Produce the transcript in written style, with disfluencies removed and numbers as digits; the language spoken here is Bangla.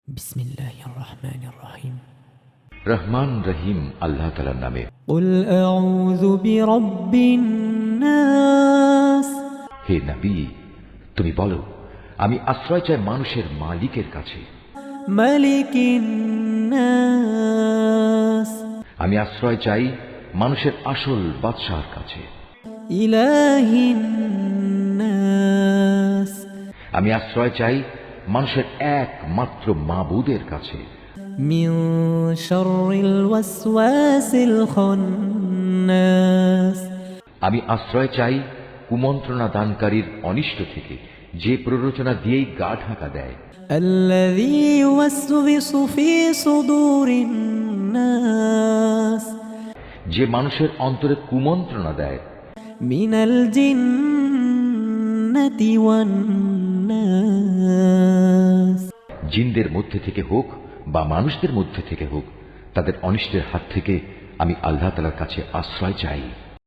বিসমিল্লাহির রহমানির রহিম। রহমান রহিম আল্লাহ তাআলার নামে। কুল আউযু বিরাব্বিন নাস। হে নবী, তুমি বলো, আমি আশ্রয় চাই মানুষের মালিকের কাছে। মালিকিন নাস। আমি আশ্রয় চাই মানুষের আসল বাদশাহর কাছে। ইলাহিন নাস। আমি আশ্রয় চাই মানুষের একমাত্র মাবুদের কাছে। মিন শাররিল ওয়াসওয়াসিল খান্নাস। আমি আশ্রয় চাই কুমন্ত্রণা দানকারীর অনিষ্ট থেকে, যে প্ররোচনা দিয়েই গা ঢাকা দেয়। আল্লাযী ইউওয়াসওয়িসু ফী সুদুরিন নাস। যে মানুষের অন্তরে কুমন্ত্রণা দেয়। মিনাল জিন্নাতি ওয়ান নাস। জিনদের মধ্যে থেকে হোক বা মানুষদের মধ্যে থেকে হোক, তাদের অনিষ্টের হাত থেকে আমি আল্লাহ তাআলার কাছে আশ্রয় চাই।